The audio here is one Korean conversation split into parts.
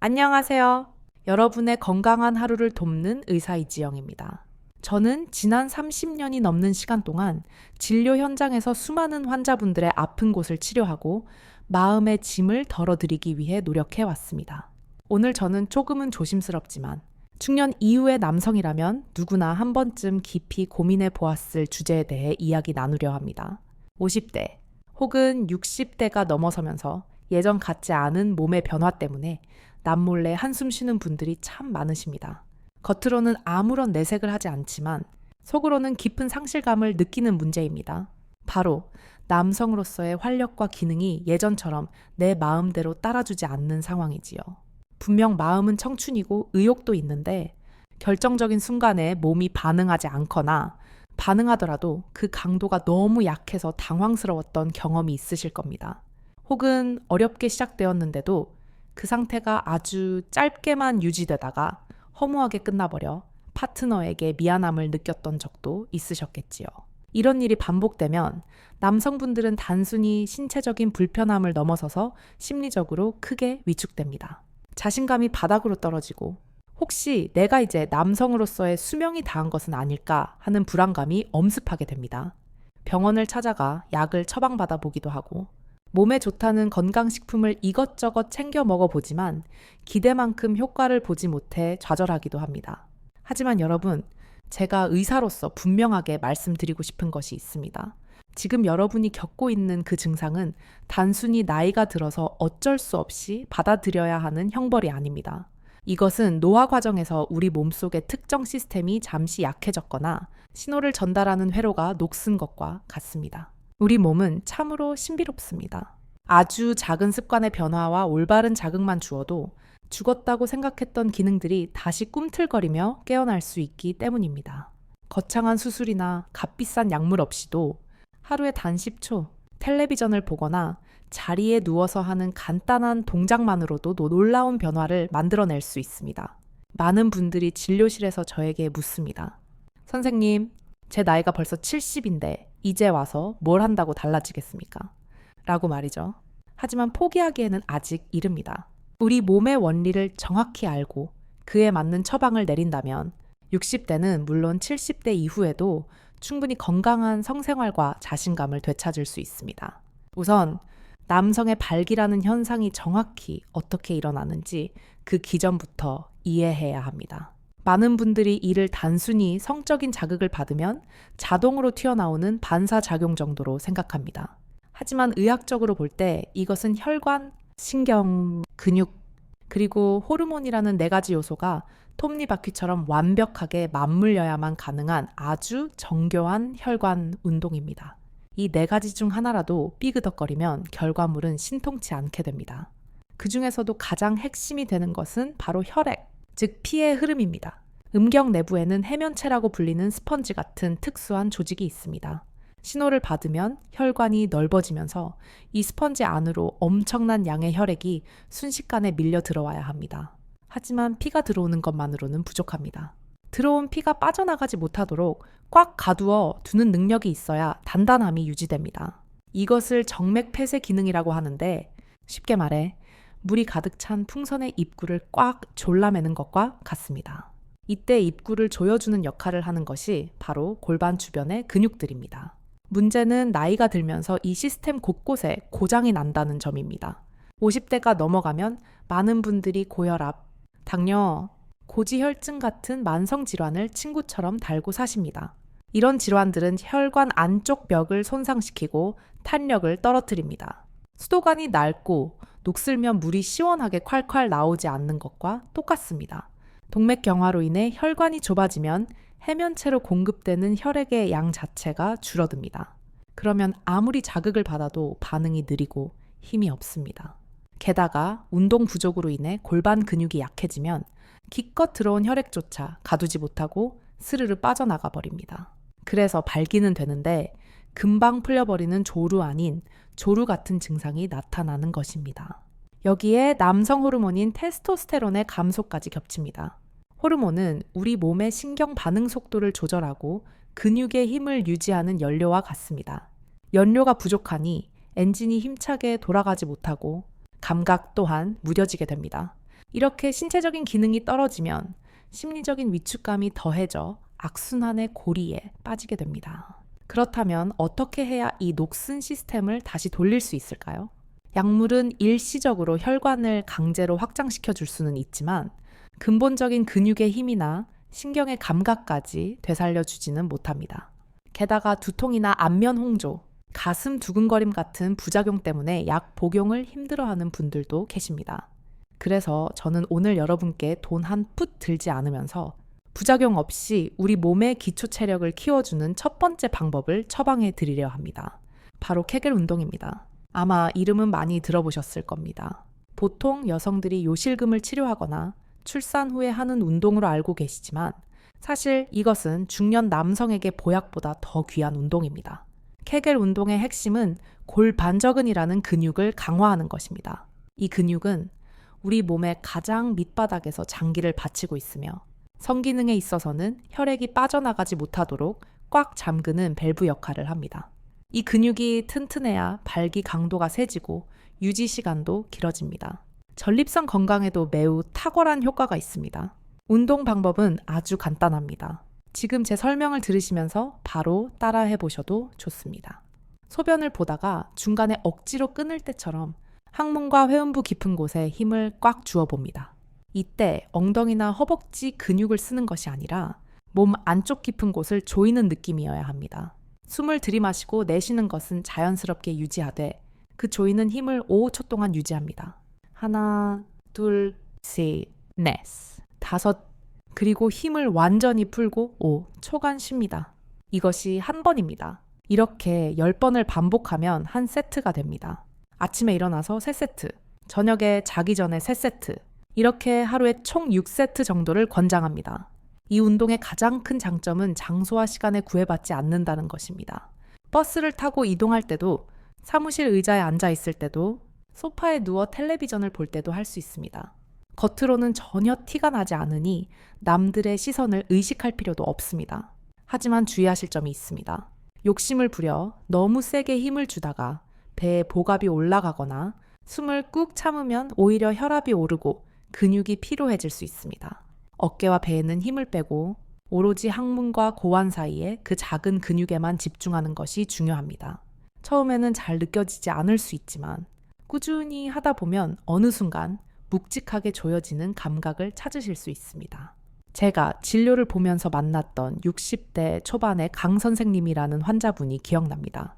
안녕하세요. 여러분의 건강한 하루를 돕는 의사 이지영입니다. 저는 지난 30년이 넘는 시간 동안 진료 현장에서 수많은 환자분들의 아픈 곳을 치료하고 마음의 짐을 덜어드리기 위해 노력해 왔습니다. 오늘 저는 조금은 조심스럽지만 중년 이후의 남성이라면 누구나 한 번쯤 깊이 고민해 보았을 주제에 대해 이야기 나누려 합니다. 50대 혹은 60대가 넘어서면서 예전 같지 않은 몸의 변화 때문에 남몰래 한숨 쉬는 분들이 참 많으십니다. 겉으로는 아무런 내색을 하지 않지만 속으로는 깊은 상실감을 느끼는 문제입니다. 바로 남성으로서의 활력과 기능이 예전처럼 내 마음대로 따라주지 않는 상황이지요. 분명 마음은 청춘이고 의욕도 있는데 결정적인 순간에 몸이 반응하지 않거나 반응하더라도 그 강도가 너무 약해서 당황스러웠던 경험이 있으실 겁니다. 혹은 어렵게 시작되었는데도 그 상태가 아주 짧게만 유지되다가 허무하게 끝나버려 파트너에게 미안함을 느꼈던 적도 있으셨겠지요. 이런 일이 반복되면 남성분들은 단순히 신체적인 불편함을 넘어서서 심리적으로 크게 위축됩니다. 자신감이 바닥으로 떨어지고 혹시 내가 이제 남성으로서의 수명이 다한 것은 아닐까 하는 불안감이 엄습하게 됩니다. 병원을 찾아가 약을 처방받아 보기도 하고 몸에 좋다는 건강식품을 이것저것 챙겨 먹어보지만 기대만큼 효과를 보지 못해 좌절하기도 합니다. 하지만 여러분, 제가 의사로서 분명하게 말씀드리고 싶은 것이 있습니다. 지금 여러분이 겪고 있는 그 증상은 단순히 나이가 들어서 어쩔 수 없이 받아들여야 하는 형벌이 아닙니다. 이것은 노화 과정에서 우리 몸속의 특정 시스템이 잠시 약해졌거나 신호를 전달하는 회로가 녹슨 것과 같습니다. 우리 몸은 참으로 신비롭습니다. 아주 작은 습관의 변화와 올바른 자극만 주어도 죽었다고 생각했던 기능들이 다시 꿈틀거리며 깨어날 수 있기 때문입니다. 거창한 수술이나 값비싼 약물 없이도 하루에 단 10초 텔레비전을 보거나 자리에 누워서 하는 간단한 동작만으로도 놀라운 변화를 만들어낼 수 있습니다. 많은 분들이 진료실에서 저에게 묻습니다. 선생님, 제 나이가 벌써 70인데 이제 와서 뭘 한다고 달라지겠습니까? 라고 말이죠. 하지만 포기하기에는 아직 이릅니다. 우리 몸의 원리를 정확히 알고 그에 맞는 처방을 내린다면 60대는 물론 70대 이후에도 충분히 건강한 성생활과 자신감을 되찾을 수 있습니다. 우선 남성의 발기라는 현상이 정확히 어떻게 일어나는지 그 기전부터 이해해야 합니다. 많은 분들이 이를 단순히 성적인 자극을 받으면 자동으로 튀어나오는 반사작용 정도로 생각합니다. 하지만 의학적으로 볼 때 이것은 혈관, 신경, 근육, 그리고 호르몬이라는 4가지 요소가 톱니바퀴처럼 완벽하게 맞물려야만 가능한 아주 정교한 혈관 운동입니다. 이 4가지 중 하나라도 삐그덕거리면 결과물은 신통치 않게 됩니다. 그 중에서도 가장 핵심이 되는 것은 바로 혈액, 즉 피의 흐름입니다. 음경 내부에는 해면체라고 불리는 스펀지 같은 특수한 조직이 있습니다. 신호를 받으면 혈관이 넓어지면서 이 스펀지 안으로 엄청난 양의 혈액이 순식간에 밀려 들어와야 합니다. 하지만 피가 들어오는 것만으로는 부족합니다. 들어온 피가 빠져나가지 못하도록 꽉 가두어 두는 능력이 있어야 단단함이 유지됩니다. 이것을 정맥 폐쇄 기능이라고 하는데 쉽게 말해 물이 가득 찬 풍선의 입구를 꽉 졸라매는 것과 같습니다. 이때 입구를 조여주는 역할을 하는 것이 바로 골반 주변의 근육들입니다. 문제는 나이가 들면서 이 시스템 곳곳에 고장이 난다는 점입니다. 50대가 넘어가면 많은 분들이 고혈압, 당뇨, 고지혈증 같은 만성 질환을 친구처럼 달고 사십니다. 이런 질환들은 혈관 안쪽 벽을 손상시키고 탄력을 떨어뜨립니다. 수도관이 낡고 녹슬면 물이 시원하게 콸콸 나오지 않는 것과 똑같습니다. 동맥경화로 인해 혈관이 좁아지면 해면체로 공급되는 혈액의 양 자체가 줄어듭니다. 그러면 아무리 자극을 받아도 반응이 느리고 힘이 없습니다. 게다가 운동 부족으로 인해 골반 근육이 약해지면 기껏 들어온 혈액조차 가두지 못하고 스르르 빠져나가 버립니다. 그래서 발기는 되는데 금방 풀려버리는 조루 아닌 조루 같은 증상이 나타나는 것입니다. 여기에 남성 호르몬인 테스토스테론의 감소까지 겹칩니다. 호르몬은 우리 몸의 신경 반응 속도를 조절하고 근육의 힘을 유지하는 연료와 같습니다. 연료가 부족하니 엔진이 힘차게 돌아가지 못하고 감각 또한 무뎌지게 됩니다. 이렇게 신체적인 기능이 떨어지면 심리적인 위축감이 더해져 악순환의 고리에 빠지게 됩니다. 그렇다면 어떻게 해야 이 녹슨 시스템을 다시 돌릴 수 있을까요? 약물은 일시적으로 혈관을 강제로 확장시켜 줄 수는 있지만 근본적인 근육의 힘이나 신경의 감각까지 되살려 주지는 못합니다. 게다가 두통이나 안면 홍조, 가슴 두근거림 같은 부작용 때문에 약 복용을 힘들어하는 분들도 계십니다. 그래서 저는 오늘 여러분께 돈 한 푼 들지 않으면서 부작용 없이 우리 몸의 기초 체력을 키워주는 첫 번째 방법을 처방해 드리려 합니다. 바로 케겔 운동입니다. 아마 이름은 많이 들어보셨을 겁니다. 보통 여성들이 요실금을 치료하거나 출산 후에 하는 운동으로 알고 계시지만 사실 이것은 중년 남성에게 보약보다 더 귀한 운동입니다. 케겔 운동의 핵심은 골반저근이라는 근육을 강화하는 것입니다. 이 근육은 우리 몸의 가장 밑바닥에서 장기를 받치고 있으며 성기능에 있어서는 혈액이 빠져나가지 못하도록 꽉 잠그는 밸브 역할을 합니다. 이 근육이 튼튼해야 발기 강도가 세지고 유지 시간도 길어집니다. 전립선 건강에도 매우 탁월한 효과가 있습니다. 운동 방법은 아주 간단합니다. 지금 제 설명을 들으시면서 바로 따라해 보셔도 좋습니다. 소변을 보다가 중간에 억지로 끊을 때처럼 항문과 회음부 깊은 곳에 힘을 꽉 주어 봅니다. 이때 엉덩이나 허벅지 근육을 쓰는 것이 아니라 몸 안쪽 깊은 곳을 조이는 느낌이어야 합니다. 숨을 들이마시고 내쉬는 것은 자연스럽게 유지하되 그 조이는 힘을 5초 동안 유지합니다. 하나, 둘, 셋, 넷, 다섯, 그리고 힘을 완전히 풀고 5, 초간 쉽니다. 이것이 한 번입니다. 이렇게 10번을 반복하면 한 세트가 됩니다. 아침에 일어나서 3세트, 저녁에 자기 전에 3세트, 이렇게 하루에 총 6세트 정도를 권장합니다. 이 운동의 가장 큰 장점은 장소와 시간에 구애받지 않는다는 것입니다. 버스를 타고 이동할 때도, 사무실 의자에 앉아 있을 때도, 소파에 누워 텔레비전을 볼 때도 할 수 있습니다. 겉으로는 전혀 티가 나지 않으니 남들의 시선을 의식할 필요도 없습니다. 하지만 주의하실 점이 있습니다. 욕심을 부려 너무 세게 힘을 주다가 배에 복압이 올라가거나 숨을 꾹 참으면 오히려 혈압이 오르고 근육이 피로해질 수 있습니다. 어깨와 배에는 힘을 빼고 오로지 항문과 고환 사이에 그 작은 근육에만 집중하는 것이 중요합니다. 처음에는 잘 느껴지지 않을 수 있지만 꾸준히 하다 보면 어느 순간 묵직하게 조여지는 감각을 찾으실 수 있습니다. 제가 진료를 보면서 만났던 60대 초반의 강 선생님이라는 환자분이 기억납니다.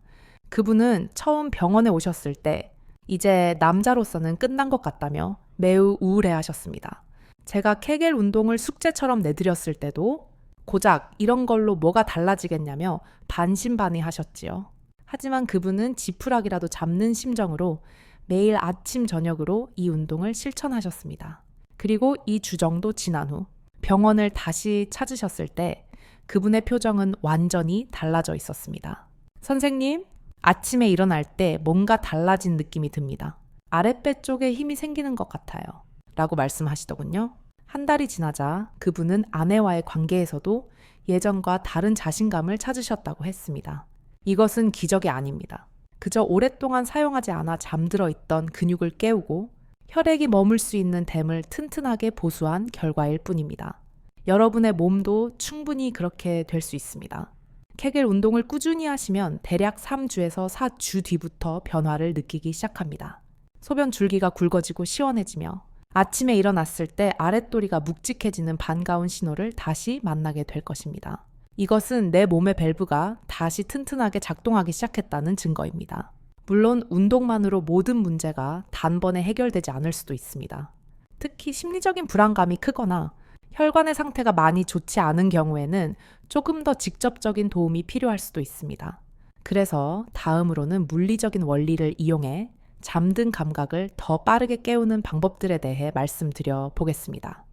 그분은 처음 병원에 오셨을 때 이제 남자로서는 끝난 것 같다며 매우 우울해하셨습니다. 제가 케겔 운동을 숙제처럼 내드렸을 때도 고작 이런 걸로 뭐가 달라지겠냐며 반신반의하셨지요. 하지만 그분은 지푸라기라도 잡는 심정으로 매일 아침 저녁으로 이 운동을 실천하셨습니다. 그리고 이 주정도 지난 후 병원을 다시 찾으셨을 때 그분의 표정은 완전히 달라져 있었습니다. 선생님, 아침에 일어날 때 뭔가 달라진 느낌이 듭니다. 아랫배 쪽에 힘이 생기는 것 같아요. 라고 말씀하시더군요. 한 달이 지나자 그분은 아내와의 관계에서도 예전과 다른 자신감을 찾으셨다고 했습니다. 이것은 기적이 아닙니다. 그저 오랫동안 사용하지 않아 잠들어 있던 근육을 깨우고 혈액이 머물 수 있는 댐을 튼튼하게 보수한 결과일 뿐입니다. 여러분의 몸도 충분히 그렇게 될 수 있습니다. 케겔 운동을 꾸준히 하시면 대략 3주에서 4주 뒤부터 변화를 느끼기 시작합니다. 소변 줄기가 굵어지고 시원해지며 아침에 일어났을 때 아랫도리가 묵직해지는 반가운 신호를 다시 만나게 될 것입니다. 이것은 내 몸의 밸브가 다시 튼튼하게 작동하기 시작했다는 증거입니다. 물론 운동만으로 모든 문제가 단번에 해결되지 않을 수도 있습니다. 특히 심리적인 불안감이 크거나 혈관의 상태가 많이 좋지 않은 경우에는 조금 더 직접적인 도움이 필요할 수도 있습니다. 그래서 다음으로는 물리적인 원리를 이용해 잠든 감각을 더 빠르게 깨우는 방법들에 대해 말씀드려 보겠습니다.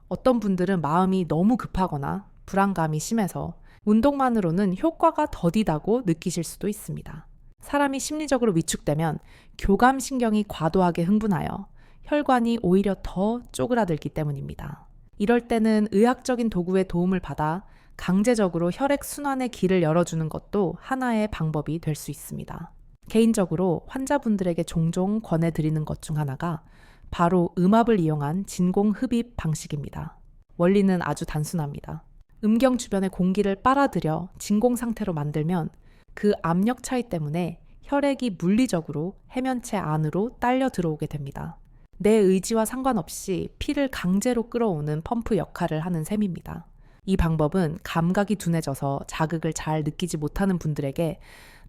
어떤 분들은 마음이 너무 급하거나 불안감이 심해서 운동만으로는 효과가 더디다고 느끼실 수도 있습니다. 사람이 심리적으로 위축되면 교감신경이 과도하게 흥분하여 혈관이 오히려 더 쪼그라들기 때문입니다. 이럴 때는 의학적인 도구의 도움을 받아 강제적으로 혈액순환의 길을 열어주는 것도 하나의 방법이 될 수 있습니다. 개인적으로 환자분들에게 종종 권해드리는 것 중 하나가 바로 음압을 이용한 진공 흡입 방식입니다. 원리는 아주 단순합니다. 음경 주변의 공기를 빨아들여 진공 상태로 만들면 그 압력 차이 때문에 혈액이 물리적으로 해면체 안으로 딸려 들어오게 됩니다. 내 의지와 상관없이 피를 강제로 끌어오는 펌프 역할을 하는 셈입니다. 이 방법은 감각이 둔해져서 자극을 잘 느끼지 못하는 분들에게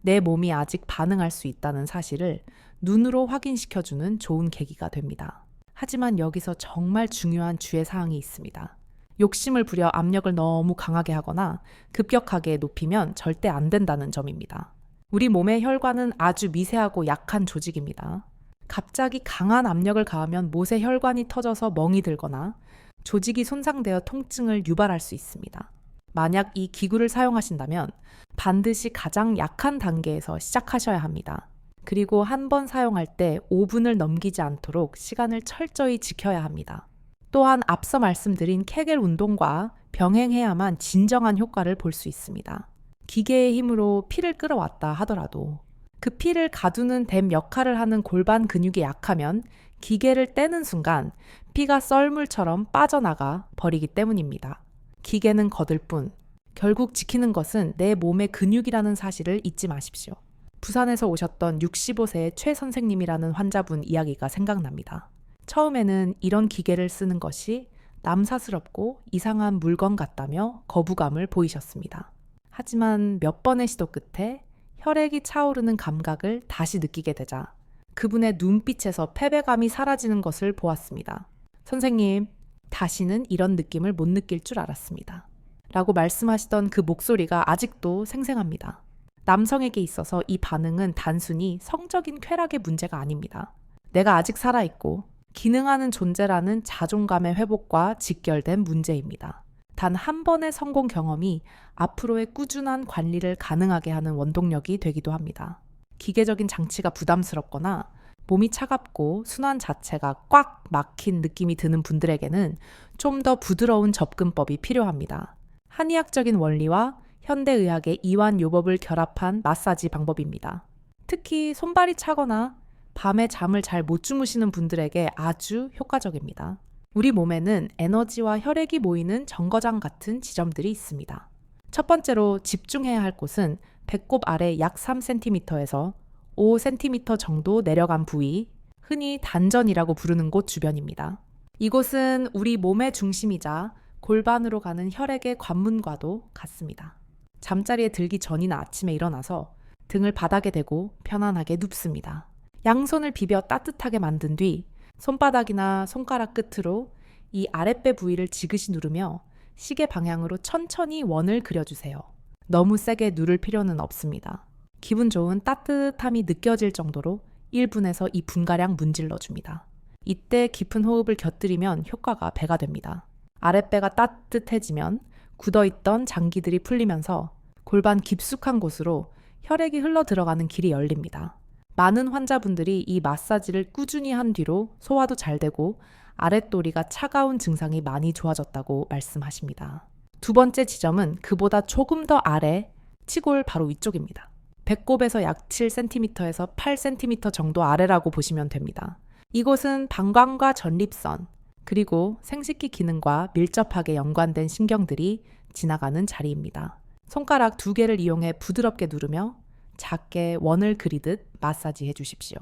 내 몸이 아직 반응할 수 있다는 사실을 눈으로 확인시켜주는 좋은 계기가 됩니다. 하지만 여기서 정말 중요한 주의사항이 있습니다. 욕심을 부려 압력을 너무 강하게 하거나 급격하게 높이면 절대 안 된다는 점입니다. 우리 몸의 혈관은 아주 미세하고 약한 조직입니다. 갑자기 강한 압력을 가하면 못의 혈관이 터져서 멍이 들거나 조직이 손상되어 통증을 유발할 수 있습니다. 만약 이 기구를 사용하신다면 반드시 가장 약한 단계에서 시작하셔야 합니다. 그리고 한 번 사용할 때 5분을 넘기지 않도록 시간을 철저히 지켜야 합니다. 또한 앞서 말씀드린 케겔 운동과 병행해야만 진정한 효과를 볼 수 있습니다. 기계의 힘으로 피를 끌어왔다 하더라도 그 피를 가두는 댐 역할을 하는 골반 근육이 약하면 기계를 떼는 순간 피가 썰물처럼 빠져나가 버리기 때문입니다. 기계는 거들 뿐 결국 지키는 것은 내 몸의 근육이라는 사실을 잊지 마십시오. 부산에서 오셨던 65세의 최 선생님이라는 환자분 이야기가 생각납니다. 처음에는 이런 기계를 쓰는 것이 남사스럽고 이상한 물건 같다며 거부감을 보이셨습니다. 하지만 몇 번의 시도 끝에 혈액이 차오르는 감각을 다시 느끼게 되자 그분의 눈빛에서 패배감이 사라지는 것을 보았습니다. 선생님, 다시는 이런 느낌을 못 느낄 줄 알았습니다. 라고 말씀하시던 그 목소리가 아직도 생생합니다. 남성에게 있어서 이 반응은 단순히 성적인 쾌락의 문제가 아닙니다. 내가 아직 살아있고 기능하는 존재라는 자존감의 회복과 직결된 문제입니다. 단 한 번의 성공 경험이 앞으로의 꾸준한 관리를 가능하게 하는 원동력이 되기도 합니다. 기계적인 장치가 부담스럽거나 몸이 차갑고 순환 자체가 꽉 막힌 느낌이 드는 분들에게는 좀 더 부드러운 접근법이 필요합니다. 한의학적인 원리와 현대의학의 이완요법을 결합한 마사지 방법입니다. 특히 손발이 차거나 밤에 잠을 잘 못 주무시는 분들에게 아주 효과적입니다. 우리 몸에는 에너지와 혈액이 모이는 정거장 같은 지점들이 있습니다. 첫 번째로 집중해야 할 곳은 배꼽 아래 약 3cm에서 5cm 정도 내려간 부위, 흔히 단전이라고 부르는 곳 주변입니다. 이곳은 우리 몸의 중심이자 골반으로 가는 혈액의 관문과도 같습니다. 잠자리에 들기 전이나 아침에 일어나서 등을 바닥에 대고 편안하게 눕습니다. 양손을 비벼 따뜻하게 만든 뒤 손바닥이나 손가락 끝으로 이 아랫배 부위를 지그시 누르며 시계 방향으로 천천히 원을 그려주세요. 너무 세게 누를 필요는 없습니다. 기분 좋은 따뜻함이 느껴질 정도로 1분에서 2분가량 문질러줍니다. 이때 깊은 호흡을 곁들이면 효과가 배가 됩니다. 아랫배가 따뜻해지면 굳어있던 장기들이 풀리면서 골반 깊숙한 곳으로 혈액이 흘러 들어가는 길이 열립니다. 많은 환자분들이 이 마사지를 꾸준히 한 뒤로 소화도 잘 되고 아랫도리가 차가운 증상이 많이 좋아졌다고 말씀하십니다. 두 번째 지점은 그보다 조금 더 아래 치골 바로 위쪽입니다. 배꼽에서 약 7cm에서 8cm 정도 아래라고 보시면 됩니다. 이곳은 방광과 전립선, 그리고 생식기 기능과 밀접하게 연관된 신경들이 지나가는 자리입니다. 손가락 2개를 이용해 부드럽게 누르며 작게 원을 그리듯 마사지 해주십시오.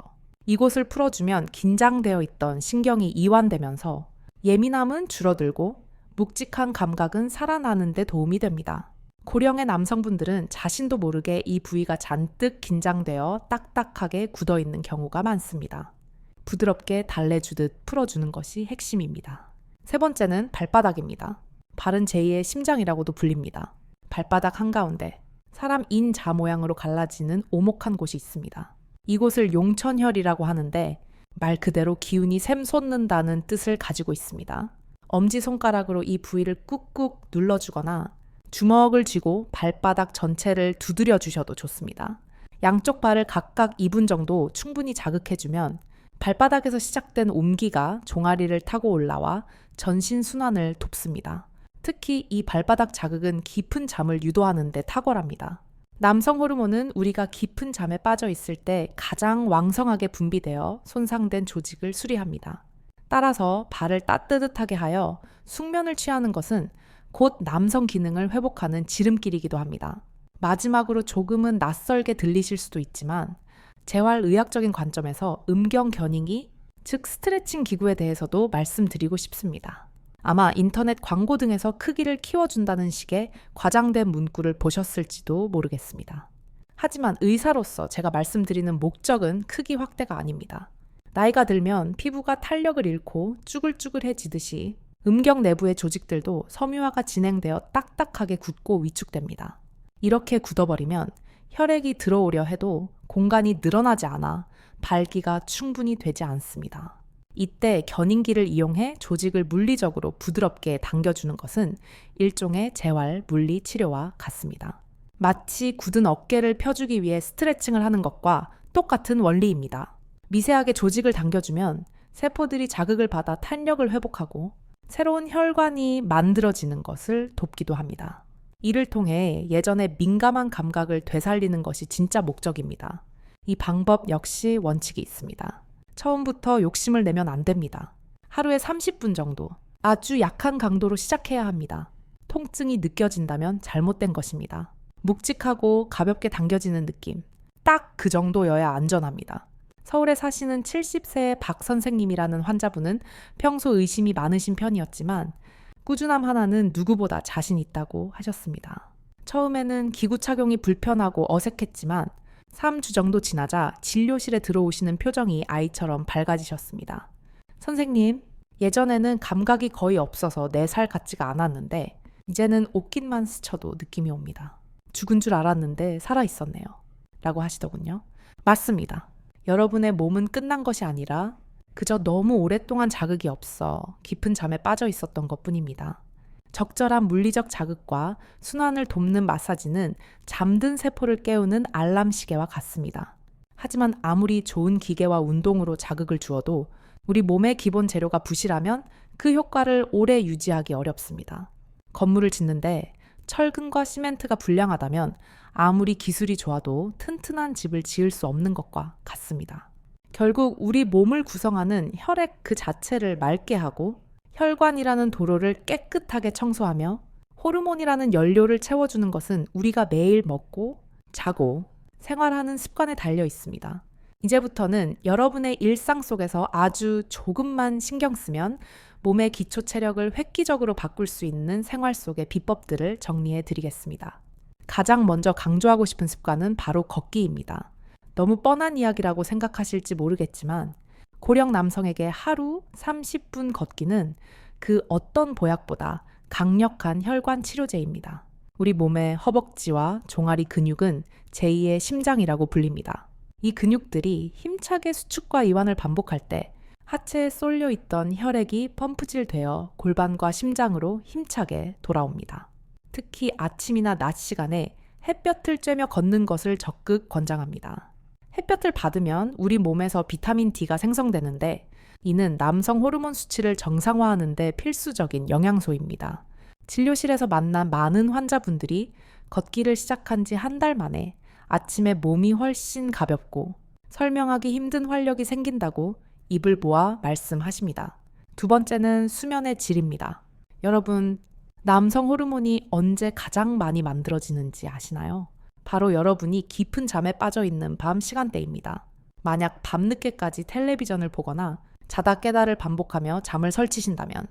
이곳을 풀어주면 긴장되어 있던 신경이 이완되면서 예민함은 줄어들고 묵직한 감각은 살아나는 데 도움이 됩니다. 고령의 남성분들은 자신도 모르게 이 부위가 잔뜩 긴장되어 딱딱하게 굳어있는 경우가 많습니다. 부드럽게 달래주듯 풀어주는 것이 핵심입니다. 세 번째는 발바닥입니다. 발은 제2의 심장이라고도 불립니다. 발바닥 한가운데 사람 인자 모양으로 갈라지는 오목한 곳이 있습니다. 이곳을 용천혈이라고 하는데 말 그대로 기운이 샘솟는다는 뜻을 가지고 있습니다. 엄지손가락으로 이 부위를 꾹꾹 눌러주거나 주먹을 쥐고 발바닥 전체를 두드려 주셔도 좋습니다. 양쪽 발을 각각 2분 정도 충분히 자극해주면 발바닥에서 시작된 옴기가 종아리를 타고 올라와 전신 순환을 돕습니다. 특히 이 발바닥 자극은 깊은 잠을 유도하는 데 탁월합니다. 남성 호르몬은 우리가 깊은 잠에 빠져 있을 때 가장 왕성하게 분비되어 손상된 조직을 수리합니다. 따라서 발을 따뜻하게 하여 숙면을 취하는 것은 곧 남성 기능을 회복하는 지름길이기도 합니다. 마지막으로 조금은 낯설게 들리실 수도 있지만 재활의학적인 관점에서 음경 겨닝이, 즉 스트레칭 기구에 대해서도 말씀드리고 싶습니다. 아마 인터넷 광고 등에서 크기를 키워준다는 식의 과장된 문구를 보셨을지도 모르겠습니다. 하지만 의사로서 제가 말씀드리는 목적은 크기 확대가 아닙니다. 나이가 들면 피부가 탄력을 잃고 쭈글쭈글해지듯이 음경 내부의 조직들도 섬유화가 진행되어 딱딱하게 굳고 위축됩니다. 이렇게 굳어버리면 혈액이 들어오려 해도 공간이 늘어나지 않아 발기가 충분히 되지 않습니다. 이때 겨닝기를 이용해 조직을 물리적으로 부드럽게 당겨주는 것은 일종의 재활 물리 치료와 같습니다. 마치 굳은 어깨를 펴주기 위해 스트레칭을 하는 것과 똑같은 원리입니다. 미세하게 조직을 당겨주면 세포들이 자극을 받아 탄력을 회복하고 새로운 혈관이 만들어지는 것을 돕기도 합니다. 이를 통해 예전의 민감한 감각을 되살리는 것이 진짜 목적입니다. 이 방법 역시 원칙이 있습니다. 처음부터 욕심을 내면 안 됩니다. 하루에 30분 정도, 아주 약한 강도로 시작해야 합니다. 통증이 느껴진다면 잘못된 것입니다. 묵직하고 가볍게 당겨지는 느낌, 딱 그 정도여야 안전합니다. 서울에 사시는 70세의 박 선생님이라는 환자분은 평소 의심이 많으신 편이었지만 꾸준함 하나는 누구보다 자신 있다고 하셨습니다. 처음에는 기구 착용이 불편하고 어색했지만 3주 정도 지나자 진료실에 들어오시는 표정이 아이처럼 밝아지셨습니다. 선생님, 예전에는 감각이 거의 없어서 내 살 같지가 않았는데 이제는 옷깃만 스쳐도 느낌이 옵니다. 죽은 줄 알았는데 살아있었네요. 라고 하시더군요. 맞습니다. 여러분의 몸은 끝난 것이 아니라 그저 너무 오랫동안 자극이 없어 깊은 잠에 빠져 있었던 것뿐입니다. 적절한 물리적 자극과 순환을 돕는 마사지는 잠든 세포를 깨우는 알람 시계와 같습니다. 하지만 아무리 좋은 기계와 운동으로 자극을 주어도 우리 몸의 기본 재료가 부실하면 그 효과를 오래 유지하기 어렵습니다. 건물을 짓는데 철근과 시멘트가 불량하다면 아무리 기술이 좋아도 튼튼한 집을 지을 수 없는 것과 같습니다. 결국 우리 몸을 구성하는 혈액 그 자체를 맑게 하고 혈관이라는 도로를 깨끗하게 청소하며 호르몬이라는 연료를 채워주는 것은 우리가 매일 먹고 자고 생활하는 습관에 달려 있습니다. 이제부터는 여러분의 일상 속에서 아주 조금만 신경 쓰면 몸의 기초 체력을 획기적으로 바꿀 수 있는 생활 속의 비법들을 정리해 드리겠습니다. 가장 먼저 강조하고 싶은 습관은 바로 걷기입니다. 너무 뻔한 이야기라고 생각하실지 모르겠지만 고령 남성에게 하루 30분 걷기는 그 어떤 보약보다 강력한 혈관 치료제입니다. 우리 몸의 허벅지와 종아리 근육은 제2의 심장이라고 불립니다. 이 근육들이 힘차게 수축과 이완을 반복할 때 하체에 쏠려 있던 혈액이 펌프질되어 골반과 심장으로 힘차게 돌아옵니다. 특히 아침이나 낮 시간에 햇볕을 쬐며 걷는 것을 적극 권장합니다. 햇볕을 받으면 우리 몸에서 비타민 D가 생성되는데 이는 남성 호르몬 수치를 정상화하는 데 필수적인 영양소입니다. 진료실에서 만난 많은 환자분들이 걷기를 시작한 지 한 달 만에 아침에 몸이 훨씬 가볍고 설명하기 힘든 활력이 생긴다고 입을 모아 말씀하십니다. 두 번째는 수면의 질입니다. 여러분, 남성 호르몬이 언제 가장 많이 만들어지는지 아시나요? 바로 여러분이 깊은 잠에 빠져 있는 밤 시간대입니다. 만약 밤늦게까지 텔레비전을 보거나 자다 깨다를 반복하며 잠을 설치신다면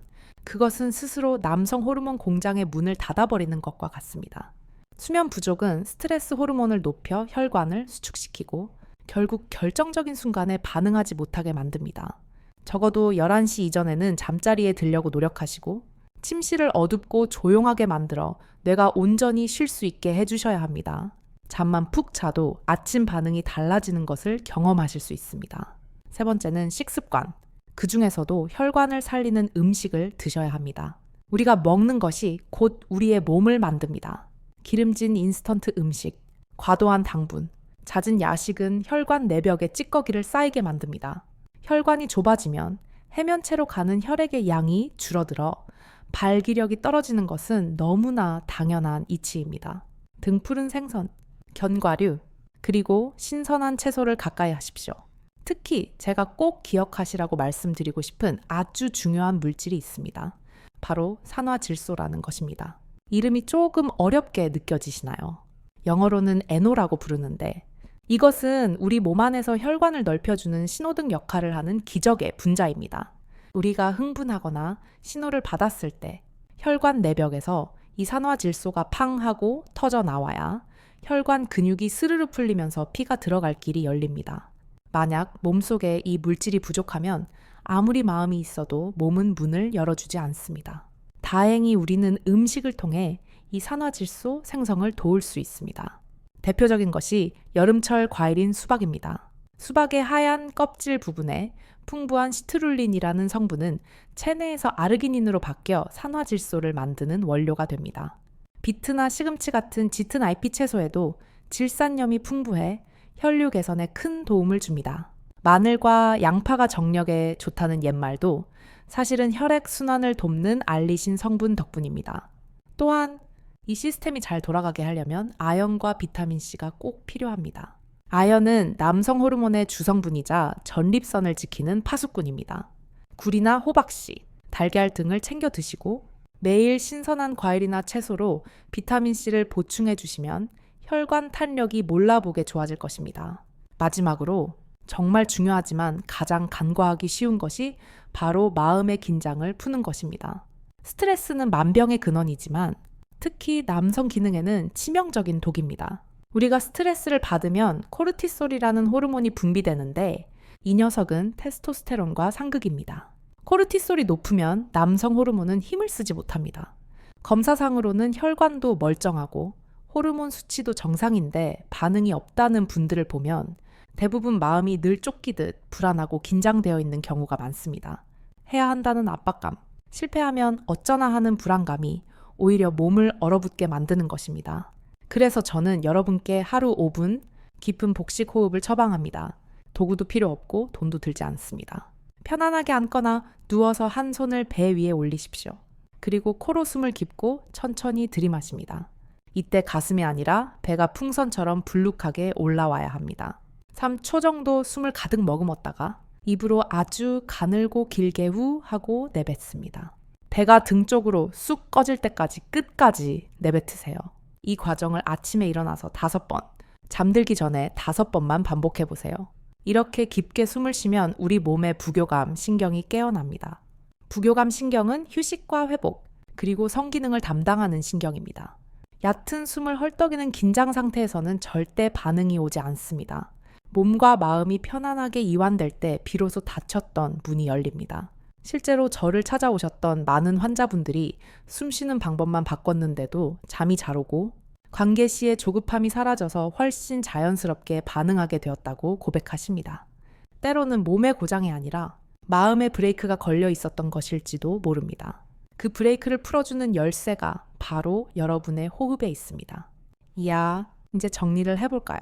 그것은 스스로 남성 호르몬 공장의 문을 닫아버리는 것과 같습니다. 수면 부족은 스트레스 호르몬을 높여 혈관을 수축시키고 결국 결정적인 순간에 반응하지 못하게 만듭니다. 적어도 11시 이전에는 잠자리에 들려고 노력하시고 침실을 어둡고 조용하게 만들어 뇌가 온전히 쉴 수 있게 해주셔야 합니다. 잠만 푹 자도 아침 반응이 달라지는 것을 경험하실 수 있습니다. 세 번째는 식습관. 그 중에서도 혈관을 살리는 음식을 드셔야 합니다. 우리가 먹는 것이 곧 우리의 몸을 만듭니다. 기름진 인스턴트 음식, 과도한 당분, 잦은 야식은 혈관 내벽에 찌꺼기를 쌓이게 만듭니다. 혈관이 좁아지면 해면체로 가는 혈액의 양이 줄어들어 발기력이 떨어지는 것은 너무나 당연한 이치입니다. 등푸른 생선, 견과류, 그리고 신선한 채소를 가까이 하십시오. 특히 제가 꼭 기억하시라고 말씀드리고 싶은 아주 중요한 물질이 있습니다. 바로 산화질소라는 것입니다. 이름이 조금 어렵게 느껴지시나요? 영어로는 NO라고 부르는데 이것은 우리 몸 안에서 혈관을 넓혀주는 신호등 역할을 하는 기적의 분자입니다. 우리가 흥분하거나 신호를 받았을 때 혈관 내벽에서 이 산화질소가 팡 하고 터져 나와야 혈관 근육이 스르르 풀리면서 피가 들어갈 길이 열립니다. 만약 몸속에 이 물질이 부족하면 아무리 마음이 있어도 몸은 문을 열어주지 않습니다. 다행히 우리는 음식을 통해 이 산화질소 생성을 도울 수 있습니다. 대표적인 것이 여름철 과일인 수박입니다. 수박의 하얀 껍질 부분에 풍부한 시트룰린이라는 성분은 체내에서 아르기닌으로 바뀌어 산화질소를 만드는 원료가 됩니다. 비트나 시금치 같은 짙은 잎 채소에도 질산염이 풍부해 혈류 개선에 큰 도움을 줍니다. 마늘과 양파가 정력에 좋다는 옛말도 사실은 혈액 순환을 돕는 알리신 성분 덕분입니다. 또한 이 시스템이 잘 돌아가게 하려면 아연과 비타민C가 꼭 필요합니다. 아연은 남성 호르몬의 주성분이자 전립선을 지키는 파수꾼입니다. 굴이나 호박씨, 달걀 등을 챙겨 드시고 매일 신선한 과일이나 채소로 비타민C를 보충해 주시면 혈관 탄력이 몰라보게 좋아질 것입니다. 마지막으로 정말 중요하지만 가장 간과하기 쉬운 것이 바로 마음의 긴장을 푸는 것입니다. 스트레스는 만병의 근원이지만 특히 남성 기능에는 치명적인 독입니다. 우리가 스트레스를 받으면 코르티솔이라는 호르몬이 분비되는데 이 녀석은 테스토스테론과 상극입니다. 코르티솔이 높으면 남성 호르몬은 힘을 쓰지 못합니다. 검사상으로는 혈관도 멀쩡하고 호르몬 수치도 정상인데 반응이 없다는 분들을 보면 대부분 마음이 늘 쫓기듯 불안하고 긴장되어 있는 경우가 많습니다. 해야 한다는 압박감, 실패하면 어쩌나 하는 불안감이 오히려 몸을 얼어붙게 만드는 것입니다. 그래서 저는 여러분께 하루 5분 깊은 복식 호흡을 처방합니다. 도구도 필요 없고 돈도 들지 않습니다. 편안하게 앉거나 누워서 한 손을 배 위에 올리십시오. 그리고 코로 숨을 깊고 천천히 들이마십니다. 이때 가슴이 아니라 배가 풍선처럼 불룩하게 올라와야 합니다. 3초 정도 숨을 가득 머금었다가 입으로 아주 가늘고 길게 후 하고 내뱉습니다. 배가 등 쪽으로 쑥 꺼질 때까지 끝까지 내뱉으세요. 이 과정을 아침에 일어나서 5번, 잠들기 전에 5번만 반복해 보세요. 이렇게 깊게 숨을 쉬면 우리 몸의 부교감 신경이 깨어납니다. 부교감 신경은 휴식과 회복, 그리고 성기능을 담당하는 신경입니다. 얕은 숨을 헐떡이는 긴장 상태에서는 절대 반응이 오지 않습니다. 몸과 마음이 편안하게 이완될 때 비로소 닫혔던 문이 열립니다. 실제로 저를 찾아오셨던 많은 환자분들이 숨 쉬는 방법만 바꿨는데도 잠이 잘 오고 관계 시의 조급함이 사라져서 훨씬 자연스럽게 반응하게 되었다고 고백하십니다. 때로는 몸의 고장이 아니라 마음의 브레이크가 걸려 있었던 것일지도 모릅니다. 그 브레이크를 풀어주는 열쇠가 바로 여러분의 호흡에 있습니다. 이야, 이제 정리를 해볼까요?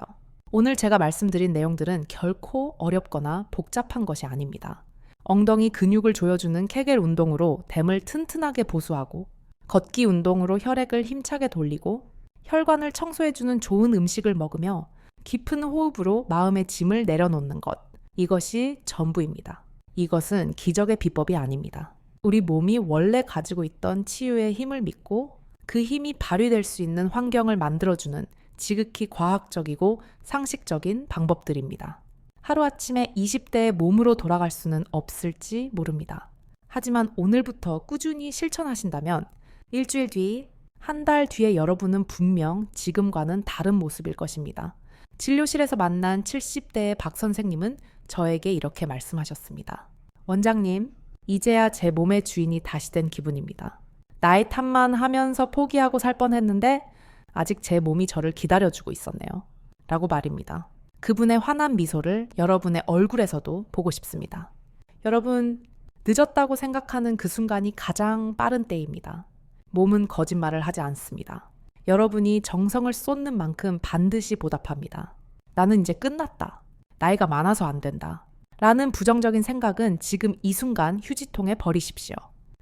오늘 제가 말씀드린 내용들은 결코 어렵거나 복잡한 것이 아닙니다. 엉덩이 근육을 조여주는 케겔 운동으로 댐을 튼튼하게 보수하고 걷기 운동으로 혈액을 힘차게 돌리고 혈관을 청소해주는 좋은 음식을 먹으며 깊은 호흡으로 마음의 짐을 내려놓는 것. 이것이 전부입니다. 이것은 기적의 비법이 아닙니다. 우리 몸이 원래 가지고 있던 치유의 힘을 믿고 그 힘이 발휘될 수 있는 환경을 만들어주는 지극히 과학적이고 상식적인 방법들입니다. 하루아침에 20대의 몸으로 돌아갈 수는 없을지 모릅니다. 하지만 오늘부터 꾸준히 실천하신다면 일주일 뒤, 한 달 뒤에 여러분은 분명 지금과는 다른 모습일 것입니다. 진료실에서 만난 70대의 박 선생님은 저에게 이렇게 말씀하셨습니다. 원장님, 이제야 제 몸의 주인이 다시 된 기분입니다. 나의 탓만 하면서 포기하고 살 뻔했는데 아직 제 몸이 저를 기다려주고 있었네요. 라고 말입니다. 그분의 환한 미소를 여러분의 얼굴에서도 보고 싶습니다. 여러분, 늦었다고 생각하는 그 순간이 가장 빠른 때입니다. 몸은 거짓말을 하지 않습니다. 여러분이 정성을 쏟는 만큼 반드시 보답합니다. 나는 이제 끝났다. 나이가 많아서 안 된다. 라는 부정적인 생각은 지금 이 순간 휴지통에 버리십시오.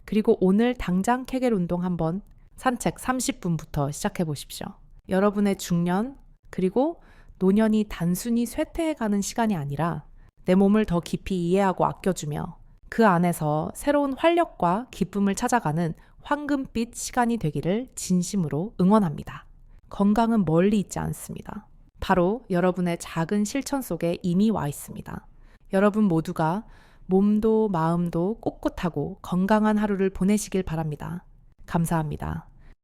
그리고 오늘 당장 케겔 운동 한번 산책 30분부터 시작해 보십시오. 여러분의 중년 그리고 노년이 단순히 쇠퇴해가는 시간이 아니라 내 몸을 더 깊이 이해하고 아껴주며 그 안에서 새로운 활력과 기쁨을 찾아가는 황금빛 시간이 되기를 진심으로 응원합니다. 건강은 멀리 있지 않습니다. 바로 여러분의 작은 실천 속에 이미 와 있습니다. 여러분 모두가 몸도 마음도 꼿꼿하고 건강한 하루를 보내시길 바랍니다. 감사합니다.